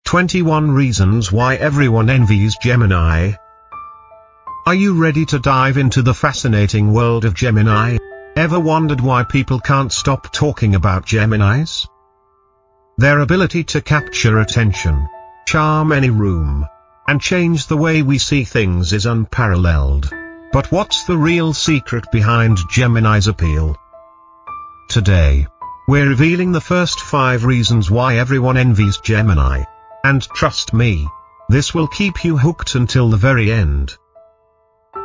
21 Reasons Why Everyone Envies Gemini. Are you ready to dive into the fascinating world of Gemini? Ever wondered why people can't stop talking about Geminis? Their ability to capture attention, charm any room, and change the way we see things is unparalleled. But what's the real secret behind Gemini's appeal? Today, we're revealing the first 5 reasons why everyone envies Gemini. And trust me, this will keep you hooked until the very end.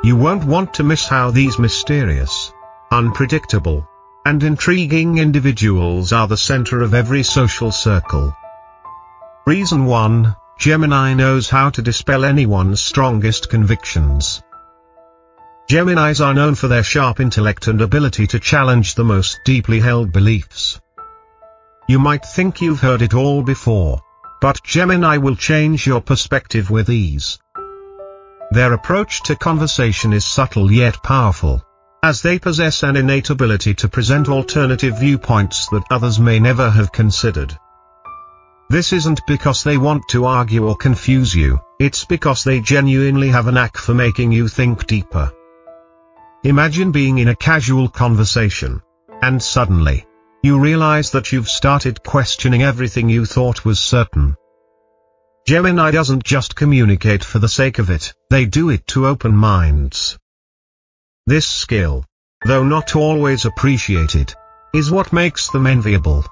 You won't want to miss how these mysterious, unpredictable, and intriguing individuals are the center of every social circle. Reason 1, Gemini knows how to dispel anyone's strongest convictions. Geminis are known for their sharp intellect and ability to challenge the most deeply held beliefs. You might think you've heard it all before, but Gemini will change your perspective with ease. Their approach to conversation is subtle yet powerful, as they possess an innate ability to present alternative viewpoints that others may never have considered. This isn't because they want to argue or confuse you, it's because they genuinely have a knack for making you think deeper. Imagine being in a casual conversation, and suddenly, you realize that you've started questioning everything you thought was certain. Gemini doesn't just communicate for the sake of it, they do it to open minds. This skill, though not always appreciated, is what makes them enviable.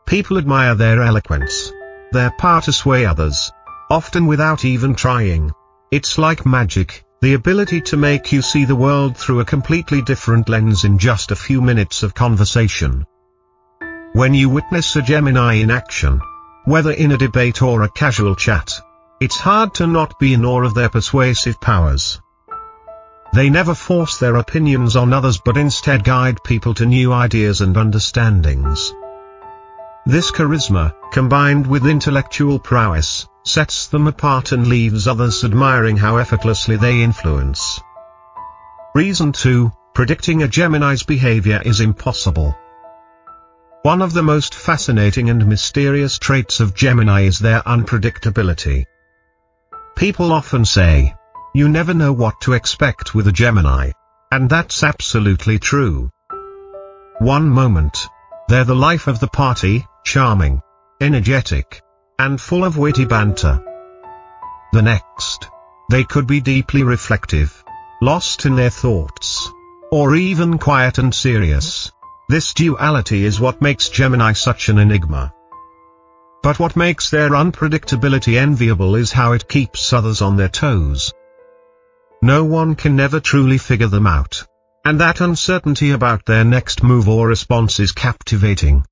People admire their eloquence, their power to sway others, often without even trying. It's like magic, the ability to make you see the world through a completely different lens in just a few minutes of conversation. When you witness a Gemini in action, whether in a debate or a casual chat, it's hard to not be in awe of their persuasive powers. They never force their opinions on others but instead guide people to new ideas and understandings. This charisma, combined with intellectual prowess, sets them apart and leaves others admiring how effortlessly they influence. Reason 2, predicting a Gemini's behavior is impossible. One of the most fascinating and mysterious traits of Gemini is their unpredictability. People often say, "You never know what to expect with a Gemini," and that's absolutely true. One moment, they're the life of the party, charming, energetic, and full of witty banter. The next, they could be deeply reflective, lost in their thoughts, or even quiet and serious. This duality is what makes Gemini such an enigma. But what makes their unpredictability enviable is how it keeps others on their toes. No one can ever truly figure them out, and that uncertainty about their next move or response is captivating.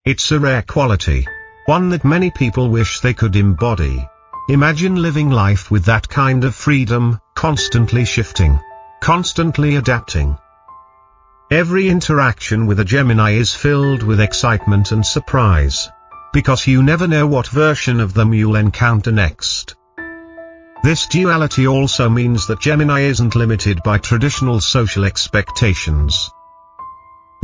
It's a rare quality, one that many people wish they could embody. Imagine living life with that kind of freedom, constantly shifting, constantly adapting. Every interaction with a Gemini is filled with excitement and surprise, because you never know what version of them you'll encounter next. This duality also means that Gemini isn't limited by traditional social expectations.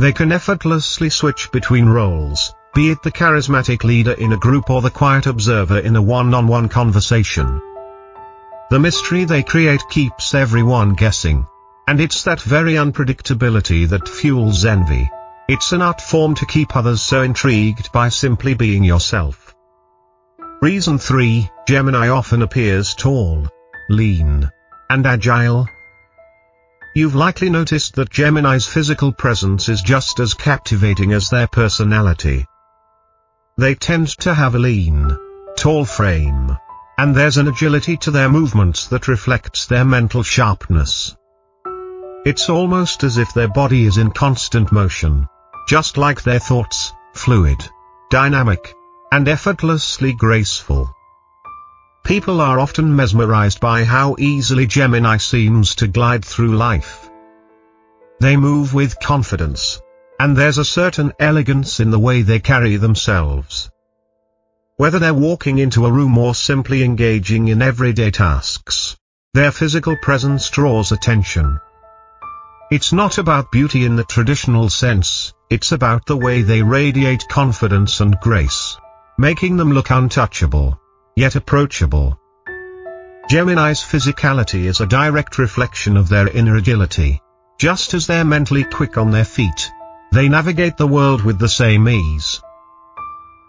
They can effortlessly switch between roles, be it the charismatic leader in a group or the quiet observer in a one-on-one conversation. The mystery they create keeps everyone guessing, and it's that very unpredictability that fuels envy. It's an art form to keep others so intrigued by simply being yourself. Reason 3, Gemini often appears tall, lean, and agile. You've likely noticed that Gemini's physical presence is just as captivating as their personality. They tend to have a lean, tall frame, and there's an agility to their movements that reflects their mental sharpness. It's almost as if their body is in constant motion, just like their thoughts, fluid, dynamic, and effortlessly graceful. People are often mesmerized by how easily Gemini seems to glide through life. They move with confidence, and there's a certain elegance in the way they carry themselves. Whether they're walking into a room or simply engaging in everyday tasks, their physical presence draws attention. It's not about beauty in the traditional sense, it's about the way they radiate confidence and grace. making them look untouchable, yet approachable. Gemini's physicality is a direct reflection of their inner agility. Just as they're mentally quick on their feet, they navigate the world with the same ease.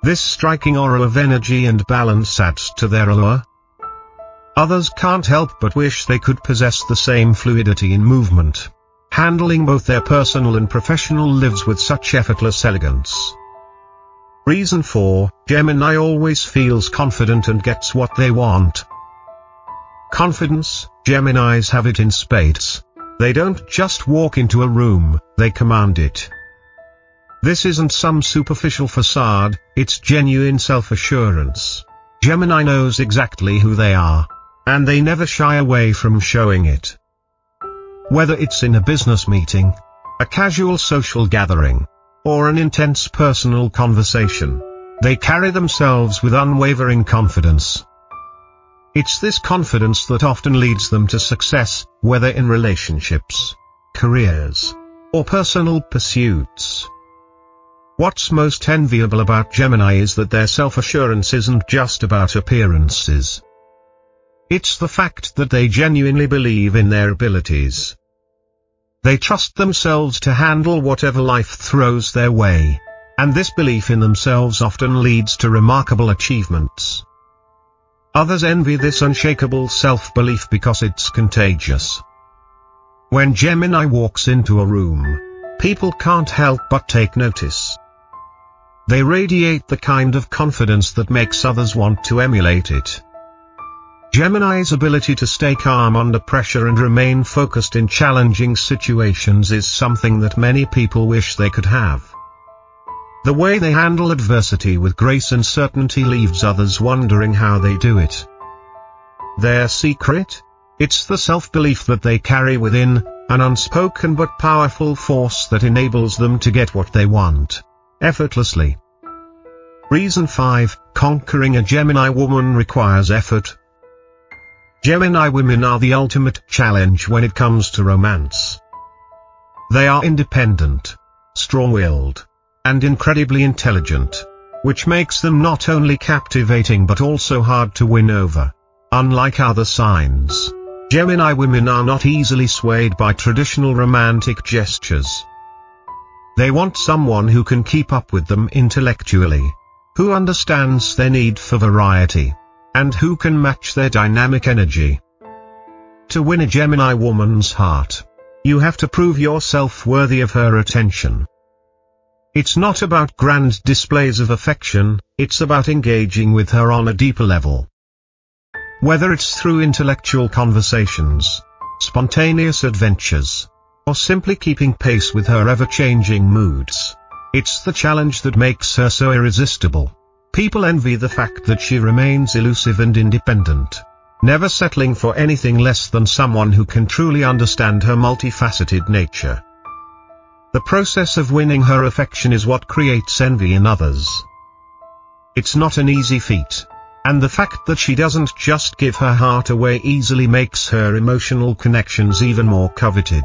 This striking aura of energy and balance adds to their allure. Others can't help but wish they could possess the same fluidity in movement, handling both their personal and professional lives with such effortless elegance. Reason 4, Gemini always feels confident and gets what they want. Confidence, Geminis have it in spades. They don't just walk into a room, they command it. This isn't some superficial facade, it's genuine self-assurance. Gemini knows exactly who they are, and they never shy away from showing it. Whether it's in a business meeting, a casual social gathering, or an intense personal conversation, they carry themselves with unwavering confidence. It's this confidence that often leads them to success, whether in relationships, careers, or personal pursuits. What's most enviable about Gemini is that their self-assurance isn't just about appearances. It's the fact that they genuinely believe in their abilities. They trust themselves to handle whatever life throws their way, and this belief in themselves often leads to remarkable achievements. Others envy this unshakable self-belief because it's contagious. When Gemini walks into a room, people can't help but take notice. They radiate the kind of confidence that makes others want to emulate it. Gemini's ability to stay calm under pressure and remain focused in challenging situations is something that many people wish they could have. The way they handle adversity with grace and certainty leaves others wondering how they do it. Their secret? It's the self-belief that they carry within, an unspoken but powerful force that enables them to get what they want, effortlessly. Reason 5, conquering a Gemini woman requires effort. Gemini women are the ultimate challenge when it comes to romance. They are independent, strong-willed, and incredibly intelligent, which makes them not only captivating but also hard to win over. Unlike other signs, Gemini women are not easily swayed by traditional romantic gestures. They want someone who can keep up with them intellectually, who understands their need for variety, and who can match their dynamic energy. To win a Gemini woman's heart, you have to prove yourself worthy of her attention. It's not about grand displays of affection, it's about engaging with her on a deeper level. Whether it's through intellectual conversations, spontaneous adventures, or simply keeping pace with her ever-changing moods, it's the challenge that makes her so irresistible. People envy the fact that she remains elusive and independent, never settling for anything less than someone who can truly understand her multifaceted nature. The process of winning her affection is what creates envy in others. It's not an easy feat, and the fact that she doesn't just give her heart away easily makes her emotional connections even more coveted.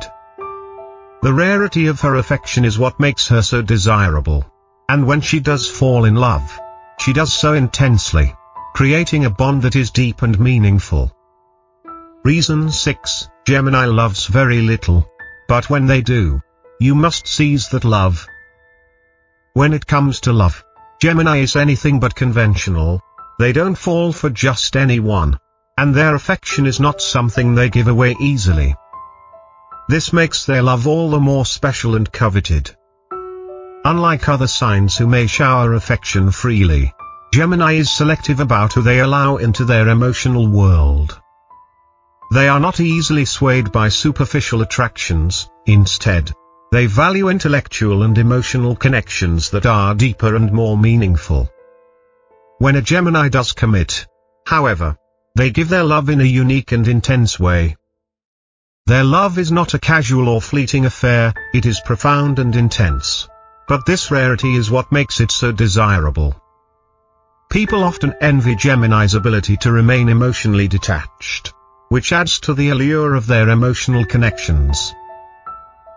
The rarity of her affection is what makes her so desirable, and when she does fall in love, she does so intensely, creating a bond that is deep and meaningful. Reason 6, Gemini loves very little, but when they do, you must seize that love. When it comes to love, Gemini is anything but conventional. They don't fall for just anyone, and their affection is not something they give away easily. This makes their love all the more special and coveted. Unlike other signs who may shower affection freely, Gemini is selective about who they allow into their emotional world. They are not easily swayed by superficial attractions. Instead, they value intellectual and emotional connections that are deeper and more meaningful. When a Gemini does commit, however, they give their love in a unique and intense way. Their love is not a casual or fleeting affair, it is profound and intense. But this rarity is what makes it so desirable. People often envy Gemini's ability to remain emotionally detached, which adds to the allure of their emotional connections.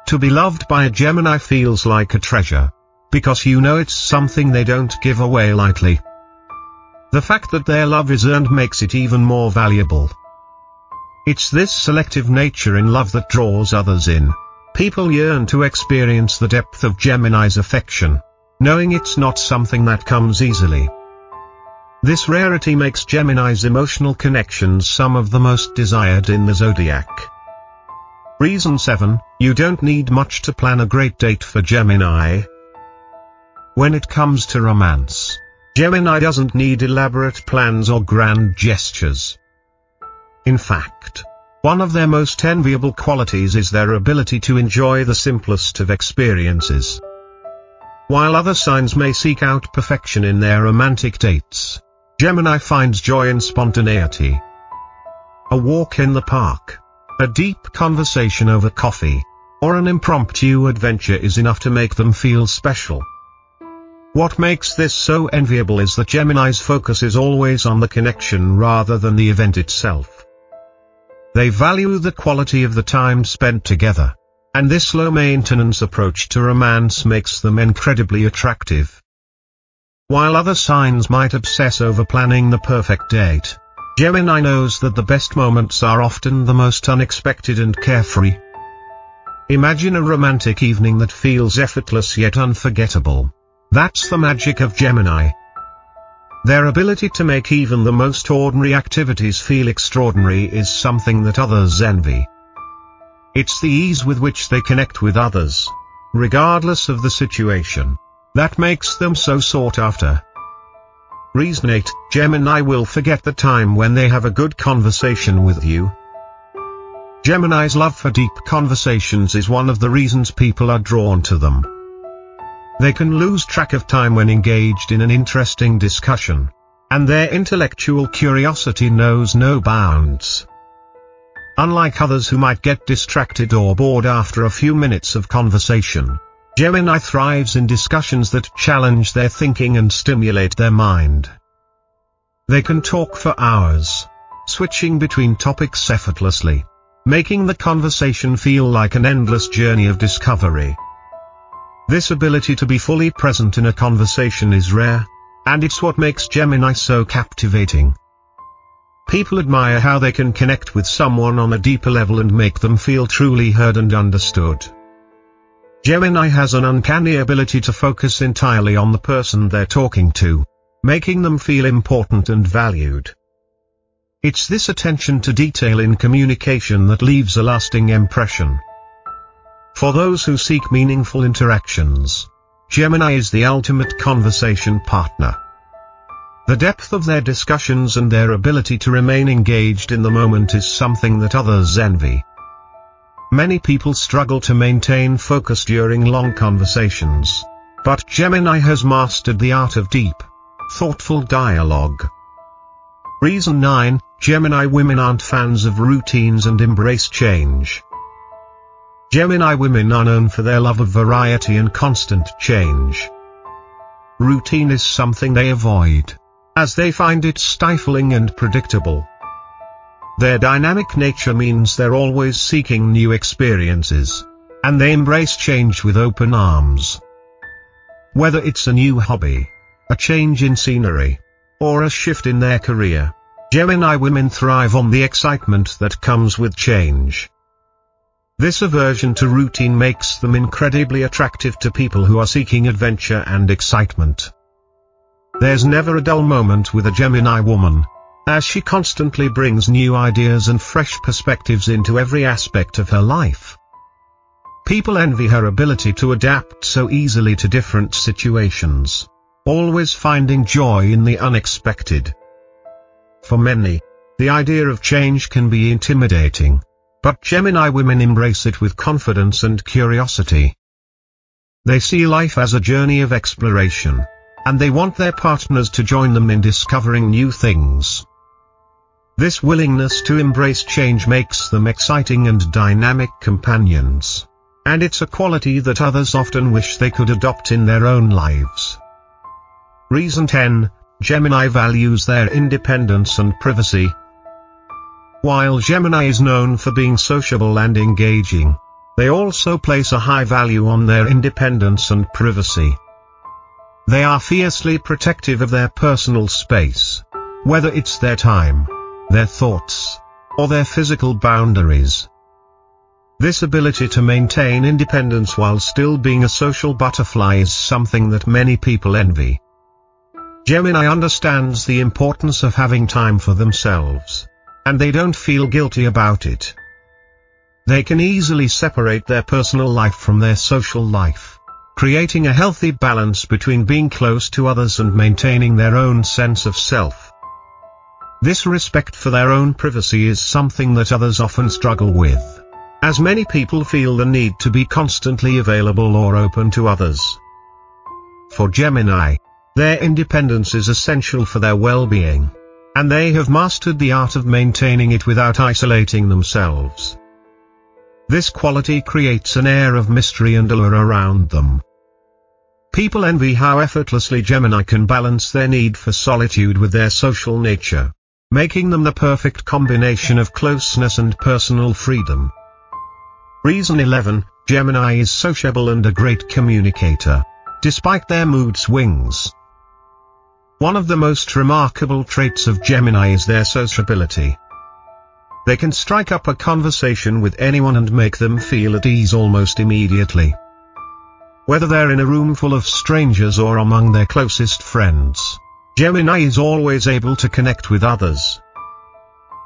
To be loved by a Gemini feels like a treasure, because you know it's something they don't give away lightly. The fact that their love is earned makes it even more valuable. It's this selective nature in love that draws others in. People yearn to experience the depth of Gemini's affection, knowing it's not something that comes easily. This rarity makes Gemini's emotional connections some of the most desired in the zodiac. Reason 7, you don't need much to plan a great date for Gemini. When it comes to romance, Gemini doesn't need elaborate plans or grand gestures. In fact, one of their most enviable qualities is their ability to enjoy the simplest of experiences. While other signs may seek out perfection in their romantic dates, Gemini finds joy in spontaneity. A walk in the park, a deep conversation over coffee, or an impromptu adventure is enough to make them feel special. What makes this so enviable is that Gemini's focus is always on the connection rather than the event itself. They value the quality of the time spent together, and this low-maintenance approach to romance makes them incredibly attractive. While other signs might obsess over planning the perfect date, Gemini knows that the best moments are often the most unexpected and carefree. Imagine a romantic evening that feels effortless yet unforgettable. That's the magic of Gemini. Their ability to make even the most ordinary activities feel extraordinary is something that others envy. It's the ease with which they connect with others, regardless of the situation, that makes them so sought after. Reason 8, Gemini will forget the time when they have a good conversation with you. Gemini's love for deep conversations is one of the reasons people are drawn to them. They can lose track of time when engaged in an interesting discussion, and their intellectual curiosity knows no bounds. Unlike others who might get distracted or bored after a few minutes of conversation, Gemini thrives in discussions that challenge their thinking and stimulate their mind. They can talk for hours, switching between topics effortlessly, making the conversation feel like an endless journey of discovery. This ability to be fully present in a conversation is rare, and it's what makes Gemini so captivating. People admire how they can connect with someone on a deeper level and make them feel truly heard and understood. Gemini has an uncanny ability to focus entirely on the person they're talking to, making them feel important and valued. It's this attention to detail in communication that leaves a lasting impression. For those who seek meaningful interactions, Gemini is the ultimate conversation partner. The depth of their discussions and their ability to remain engaged in the moment is something that others envy. Many people struggle to maintain focus during long conversations, but Gemini has mastered the art of deep, thoughtful dialogue. Reason 9, Gemini women aren't fans of routines and embrace change. Gemini women are known for their love of variety and constant change. Routine is something they avoid, as they find it stifling and predictable. Their dynamic nature means they're always seeking new experiences, and they embrace change with open arms. Whether it's a new hobby, a change in scenery, or a shift in their career, Gemini women thrive on the excitement that comes with change. This aversion to routine makes them incredibly attractive to people who are seeking adventure and excitement. There's never a dull moment with a Gemini woman, as she constantly brings new ideas and fresh perspectives into every aspect of her life. People envy her ability to adapt so easily to different situations, always finding joy in the unexpected. For many, the idea of change can be intimidating, but Gemini women embrace it with confidence and curiosity. They see life as a journey of exploration, and they want their partners to join them in discovering new things. This willingness to embrace change makes them exciting and dynamic companions, and it's a quality that others often wish they could adopt in their own lives. Reason 10, Gemini values their independence and privacy. While Gemini is known for being sociable and engaging, they also place a high value on their independence and privacy. They are fiercely protective of their personal space, whether it's their time, their thoughts, or their physical boundaries. This ability to maintain independence while still being a social butterfly is something that many people envy. Gemini understands the importance of having time for themselves, and they don't feel guilty about it. They can easily separate their personal life from their social life, creating a healthy balance between being close to others and maintaining their own sense of self. This respect for their own privacy is something that others often struggle with, as many people feel the need to be constantly available or open to others. For Gemini, their independence is essential for their well-being, and they have mastered the art of maintaining it without isolating themselves. This quality creates an air of mystery and allure around them. People envy how effortlessly Gemini can balance their need for solitude with their social nature, making them the perfect combination of closeness and personal freedom. Reason 11, Gemini is sociable and a great communicator, despite their mood swings. One of the most remarkable traits of Gemini is their sociability. They can strike up a conversation with anyone and make them feel at ease almost immediately. Whether they're in a room full of strangers or among their closest friends, Gemini is always able to connect with others.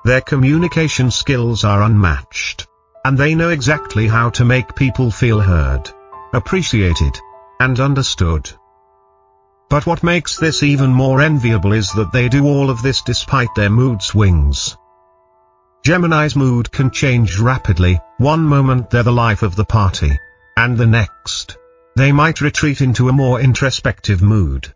Their communication skills are unmatched, and they know exactly how to make people feel heard, appreciated, and understood. But what makes this even more enviable is that they do all of this despite their mood swings. Gemini's mood can change rapidly. One moment they're the life of the party, and the next, they might retreat into a more introspective mood.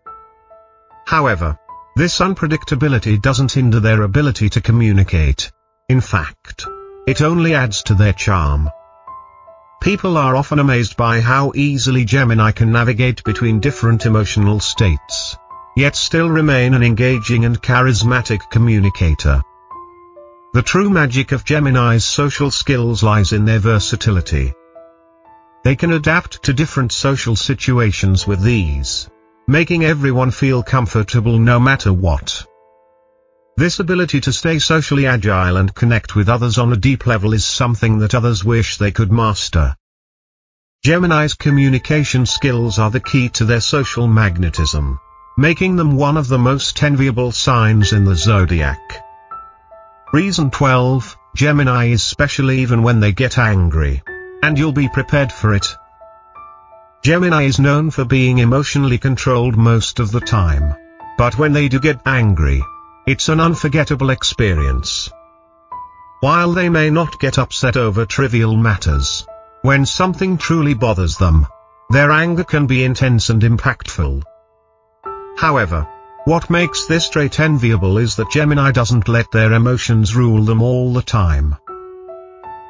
However, this unpredictability doesn't hinder their ability to communicate. In fact, it only adds to their charm. People are often amazed by how easily Gemini can navigate between different emotional states, yet still remain an engaging and charismatic communicator. The true magic of Gemini's social skills lies in their versatility. They can adapt to different social situations with ease, making everyone feel comfortable no matter what. This ability to stay socially agile and connect with others on a deep level is something that others wish they could master. Gemini's communication skills are the key to their social magnetism, making them one of the most enviable signs in the zodiac. Reason 12, Gemini is special even when they get angry, and you'll be prepared for it. Gemini is known for being emotionally controlled most of the time, but when they do get angry, it's an unforgettable experience. While they may not get upset over trivial matters, when something truly bothers them, their anger can be intense and impactful. However, what makes this trait enviable is that Gemini doesn't let their emotions rule them all the time.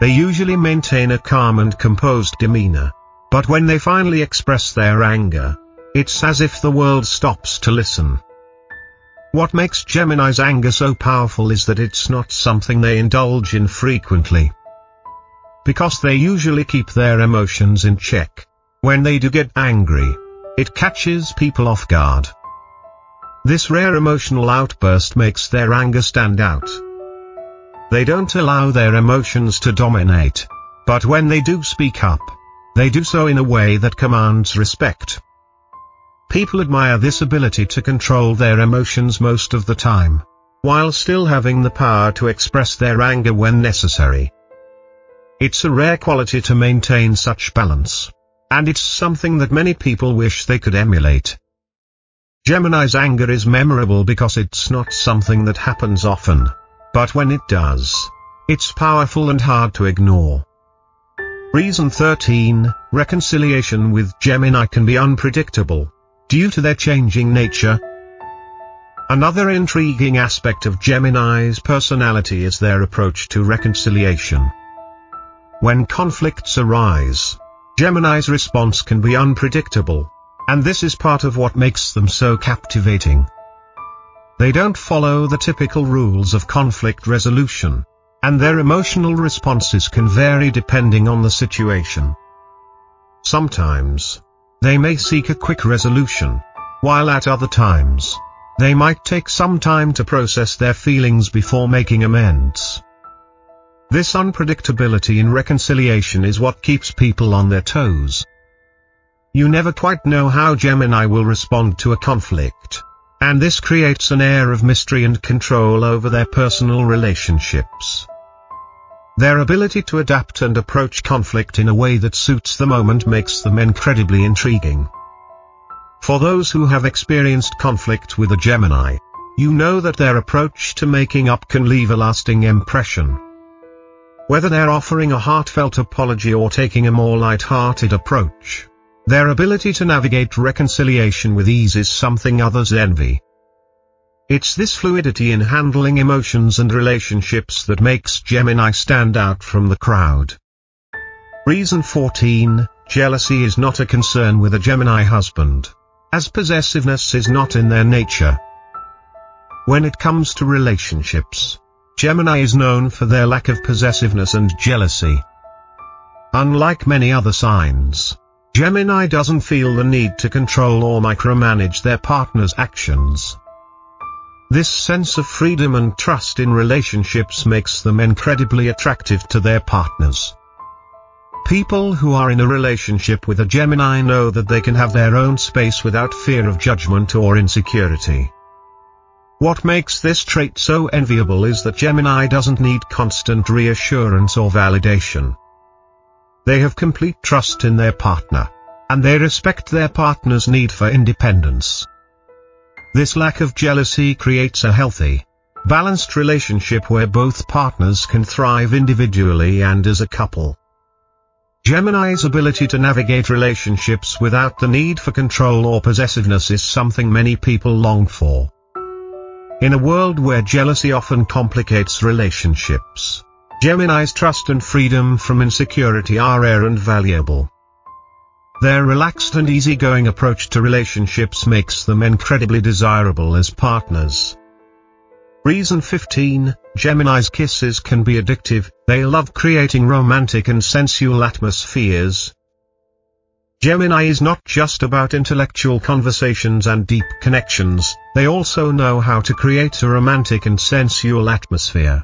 They usually maintain a calm and composed demeanor, but when they finally express their anger, it's as if the world stops to listen. What makes Gemini's anger so powerful is that it's not something they indulge in frequently. Because they usually keep their emotions in check, when they do get angry, it catches people off guard. This rare emotional outburst makes their anger stand out. They don't allow their emotions to dominate, but when they do speak up, they do so in a way that commands respect. People admire this ability to control their emotions most of the time, while still having the power to express their anger when necessary. It's a rare quality to maintain such balance, and it's something that many people wish they could emulate. Gemini's anger is memorable because it's not something that happens often, but when it does, it's powerful and hard to ignore. Reason 13, reconciliation with Gemini can be unpredictable, due to their changing nature. Another intriguing aspect of Gemini's personality is their approach to reconciliation. When conflicts arise, Gemini's response can be unpredictable, and this is part of what makes them so captivating. They don't follow the typical rules of conflict resolution, and their emotional responses can vary depending on the situation. Sometimes, they may seek a quick resolution, while at other times, they might take some time to process their feelings before making amends. This unpredictability in reconciliation is what keeps people on their toes. You never quite know how Gemini will respond to a conflict, and this creates an air of mystery and control over their personal relationships. Their ability to adapt and approach conflict in a way that suits the moment makes them incredibly intriguing. For those who have experienced conflict with a Gemini, you know that their approach to making up can leave a lasting impression. Whether they're offering a heartfelt apology or taking a more light-hearted approach, their ability to navigate reconciliation with ease is something others envy. It's this fluidity in handling emotions and relationships that makes Gemini stand out from the crowd. Reason 14, jealousy is not a concern with a Gemini husband, as possessiveness is not in their nature. When it comes to relationships, Gemini is known for their lack of possessiveness and jealousy. Unlike many other signs, Gemini doesn't feel the need to control or micromanage their partner's actions. This sense of freedom and trust in relationships makes them incredibly attractive to their partners. People who are in a relationship with a Gemini know that they can have their own space without fear of judgment or insecurity. What makes this trait so enviable is that Gemini doesn't need constant reassurance or validation. They have complete trust in their partner, and they respect their partner's need for independence. This lack of jealousy creates a healthy, balanced relationship where both partners can thrive individually and as a couple. Gemini's ability to navigate relationships without the need for control or possessiveness is something many people long for. In a world where jealousy often complicates relationships, Gemini's trust and freedom from insecurity are rare and valuable. Their relaxed and easygoing approach to relationships makes them incredibly desirable as partners. Reason 15, Gemini's kisses can be addictive. They love creating romantic and sensual atmospheres. Gemini is not just about intellectual conversations and deep connections, they also know how to create a romantic and sensual atmosphere.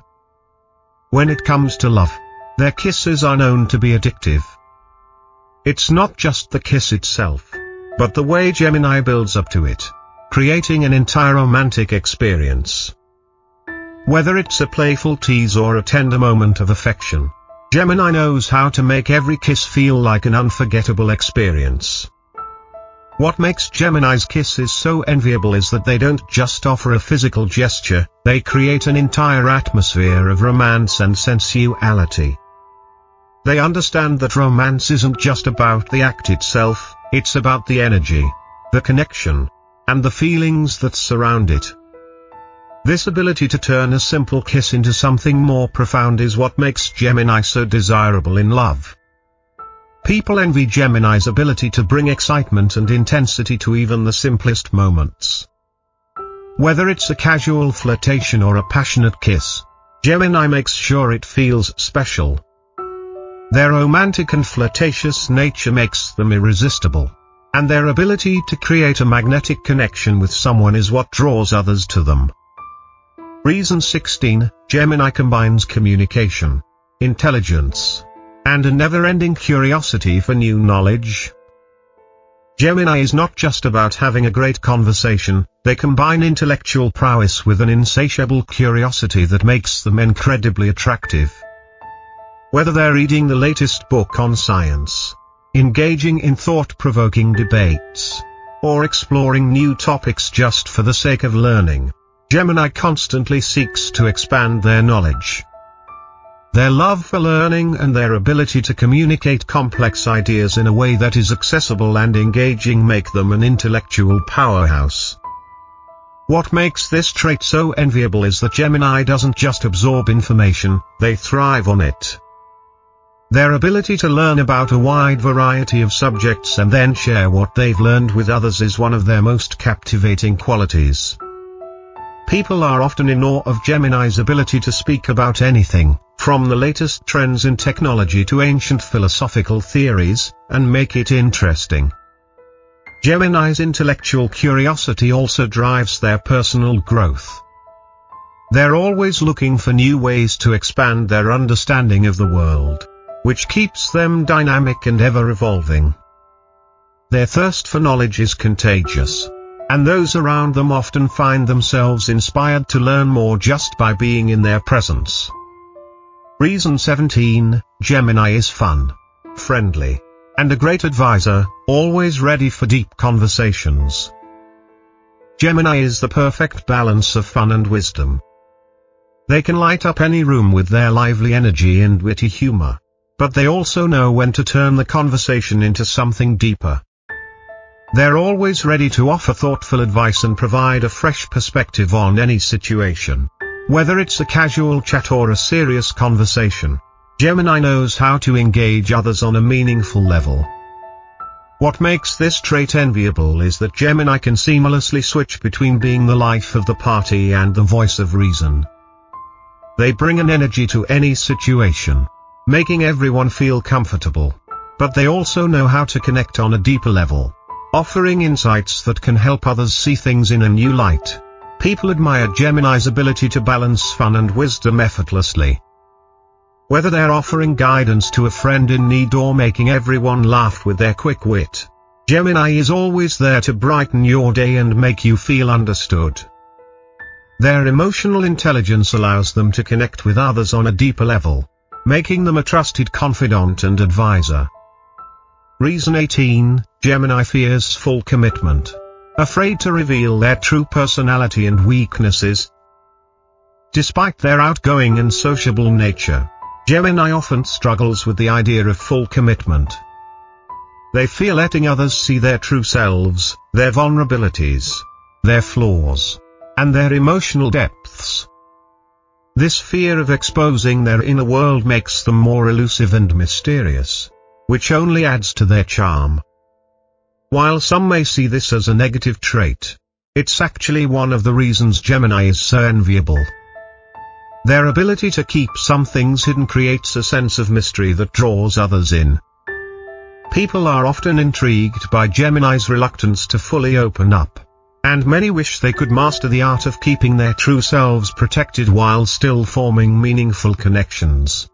When it comes to love, their kisses are known to be addictive. It's not just the kiss itself, but the way Gemini builds up to it, creating an entire romantic experience. Whether it's a playful tease or a tender moment of affection, Gemini knows how to make every kiss feel like an unforgettable experience. What makes Gemini's kisses so enviable is that they don't just offer a physical gesture, they create an entire atmosphere of romance and sensuality. They understand that romance isn't just about the act itself, it's about the energy, the connection, and the feelings that surround it. This ability to turn a simple kiss into something more profound is what makes Gemini so desirable in love. People envy Gemini's ability to bring excitement and intensity to even the simplest moments. Whether it's a casual flirtation or a passionate kiss, Gemini makes sure it feels special. Their romantic and flirtatious nature makes them irresistible, and their ability to create a magnetic connection with someone is what draws others to them. Reason 16, Gemini combines communication, intelligence, and a never-ending curiosity for new knowledge. Gemini is not just about having a great conversation, they combine intellectual prowess with an insatiable curiosity that makes them incredibly attractive. Whether they're reading the latest book on science, engaging in thought-provoking debates, or exploring new topics just for the sake of learning, Gemini constantly seeks to expand their knowledge. Their love for learning and their ability to communicate complex ideas in a way that is accessible and engaging make them an intellectual powerhouse. What makes this trait so enviable is that Gemini doesn't just absorb information, they thrive on it. Their ability to learn about a wide variety of subjects and then share what they've learned with others is one of their most captivating qualities. People are often in awe of Gemini's ability to speak about anything, from the latest trends in technology to ancient philosophical theories, and make it interesting. Gemini's intellectual curiosity also drives their personal growth. They're always looking for new ways to expand their understanding of the world, which keeps them dynamic and ever-evolving. Their thirst for knowledge is contagious, and those around them often find themselves inspired to learn more just by being in their presence. Reason 17, Gemini is fun, friendly, and a great advisor, always ready for deep conversations. Gemini is the perfect balance of fun and wisdom. They can light up any room with their lively energy and witty humor, but they also know when to turn the conversation into something deeper. They're always ready to offer thoughtful advice and provide a fresh perspective on any situation. Whether it's a casual chat or a serious conversation, Gemini knows how to engage others on a meaningful level. What makes this trait enviable is that Gemini can seamlessly switch between being the life of the party and the voice of reason. They bring an energy to any situation, making everyone feel comfortable. But they also know how to connect on a deeper level, offering insights that can help others see things in a new light. People admire Gemini's ability to balance fun and wisdom effortlessly. Whether they're offering guidance to a friend in need or making everyone laugh with their quick wit, Gemini is always there to brighten your day and make you feel understood. Their emotional intelligence allows them to connect with others on a deeper level, making them a trusted confidant and advisor. Reason 18, Gemini fears full commitment, afraid to reveal their true personality and weaknesses. Despite their outgoing and sociable nature, Gemini often struggles with the idea of full commitment. They fear letting others see their true selves, their vulnerabilities, their flaws, and their emotional depths. This fear of exposing their inner world makes them more elusive and mysterious, which only adds to their charm. While some may see this as a negative trait, it's actually one of the reasons Gemini is so enviable. Their ability to keep some things hidden creates a sense of mystery that draws others in. People are often intrigued by Gemini's reluctance to fully open up, and many wish they could master the art of keeping their true selves protected while still forming meaningful connections.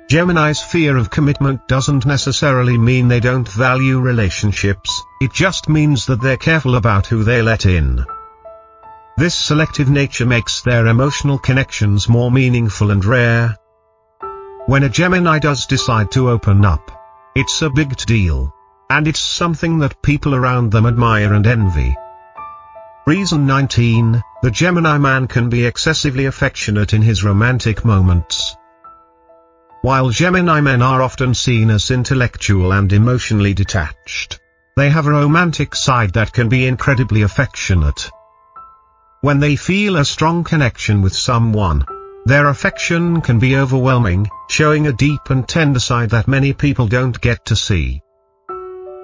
Gemini's fear of commitment doesn't necessarily mean they don't value relationships, it just means that they're careful about who they let in. This selective nature makes their emotional connections more meaningful and rare. When a Gemini does decide to open up, it's a big deal, and it's something that people around them admire and envy. Reason 19, the Gemini man can be excessively affectionate in his romantic moments. While Gemini men are often seen as intellectual and emotionally detached, they have a romantic side that can be incredibly affectionate. When they feel a strong connection with someone, their affection can be overwhelming, showing a deep and tender side that many people don't get to see.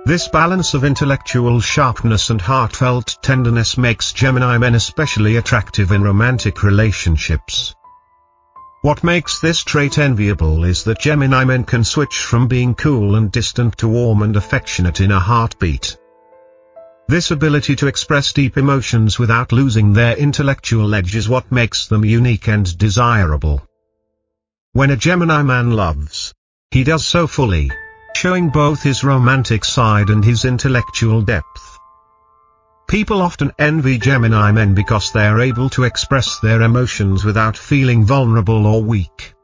This balance of intellectual sharpness and heartfelt tenderness makes Gemini men especially attractive in romantic relationships. What makes this trait enviable is that Gemini men can switch from being cool and distant to warm and affectionate in a heartbeat. This ability to express deep emotions without losing their intellectual edge is what makes them unique and desirable. When a Gemini man loves, he does so fully, showing both his romantic side and his intellectual depth. People often envy Gemini men because they are able to express their emotions without feeling vulnerable or weak.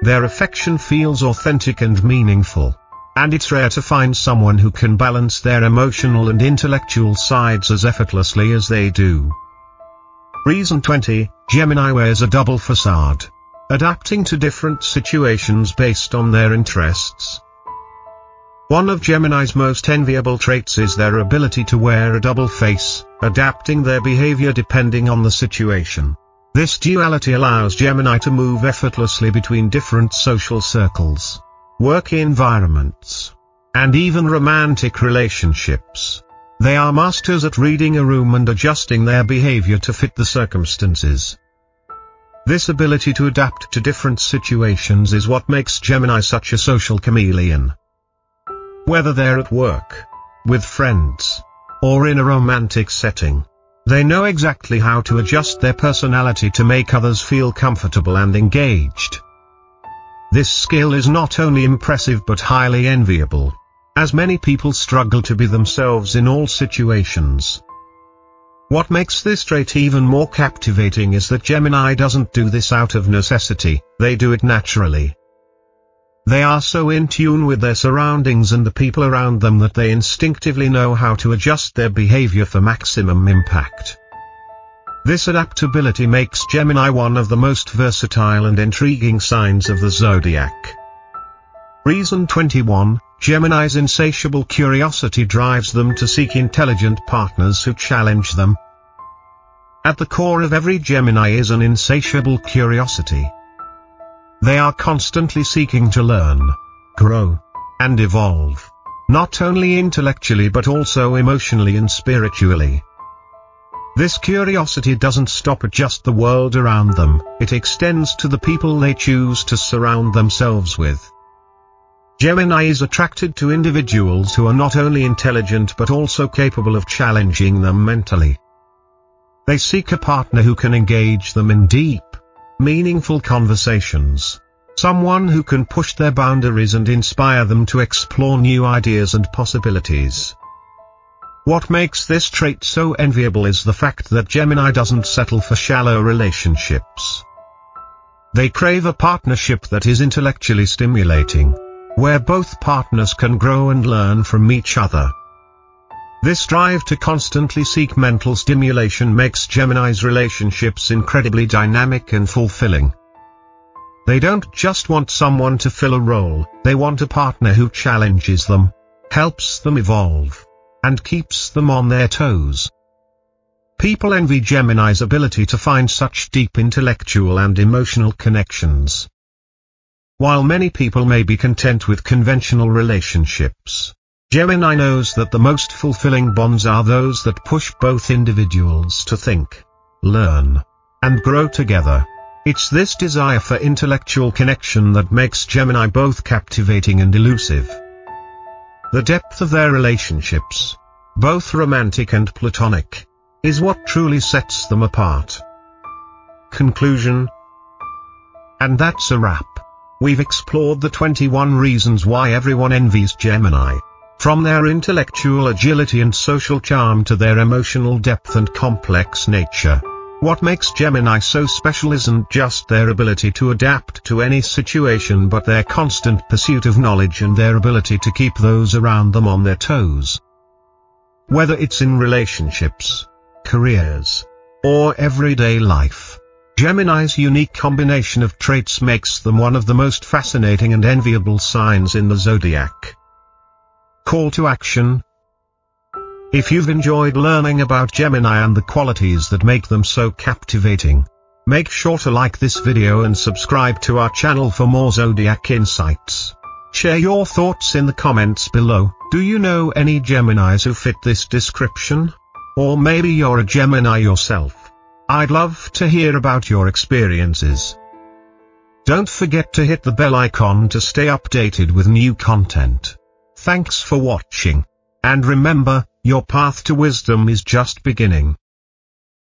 Their affection feels authentic and meaningful, and it's rare to find someone who can balance their emotional and intellectual sides as effortlessly as they do. Reason 20, Gemini wears a double facade, adapting to different situations based on their interests. One of Gemini's most enviable traits is their ability to wear a double face, adapting their behavior depending on the situation. This duality allows Gemini to move effortlessly between different social circles, work environments, and even romantic relationships. They are masters at reading a room and adjusting their behavior to fit the circumstances. This ability to adapt to different situations is what makes Gemini such a social chameleon. Whether they're at work, with friends, or in a romantic setting. They know exactly how to adjust their personality to make others feel comfortable and engaged. This skill is not only impressive but highly enviable, as many people struggle to be themselves in all situations. What makes this trait even more captivating is that Gemini doesn't do this out of necessity, they do it naturally. They are so in tune with their surroundings and the people around them that they instinctively know how to adjust their behavior for maximum impact. This adaptability makes Gemini one of the most versatile and intriguing signs of the zodiac. Reason 21. Gemini's insatiable curiosity drives them to seek intelligent partners who challenge them. At the core of every Gemini is an insatiable curiosity. They are constantly seeking to learn, grow, and evolve, not only intellectually but also emotionally and spiritually. This curiosity doesn't stop at just the world around them, it extends to the people they choose to surround themselves with. Gemini is attracted to individuals who are not only intelligent but also capable of challenging them mentally. They seek a partner who can engage them in deep, meaningful conversations, someone who can push their boundaries and inspire them to explore new ideas and possibilities. What makes this trait so enviable is the fact that Gemini doesn't settle for shallow relationships. They crave a partnership that is intellectually stimulating, where both partners can grow and learn from each other. This drive to constantly seek mental stimulation makes Gemini's relationships incredibly dynamic and fulfilling. They don't just want someone to fill a role, they want a partner who challenges them, helps them evolve, and keeps them on their toes. People envy Gemini's ability to find such deep intellectual and emotional connections. While many people may be content with conventional relationships, Gemini knows that the most fulfilling bonds are those that push both individuals to think, learn, and grow together. It's this desire for intellectual connection that makes Gemini both captivating and elusive. The depth of their relationships, both romantic and platonic, is what truly sets them apart. Conclusion. And that's a wrap. We've explored the 21 reasons why everyone envies Gemini. From their intellectual agility and social charm to their emotional depth and complex nature. What makes Gemini so special isn't just their ability to adapt to any situation but their constant pursuit of knowledge and their ability to keep those around them on their toes. Whether it's in relationships, careers, or everyday life, Gemini's unique combination of traits makes them one of the most fascinating and enviable signs in the zodiac. Call to action. If you've enjoyed learning about Gemini and the qualities that make them so captivating, make sure to like this video and subscribe to our channel for more zodiac insights. Share your thoughts in the comments below. Do you know any Geminis who fit this description? Or maybe you're a Gemini yourself. I'd love to hear about your experiences. Don't forget to hit the bell icon to stay updated with new content. Thanks for watching. And remember, your path to wisdom is just beginning.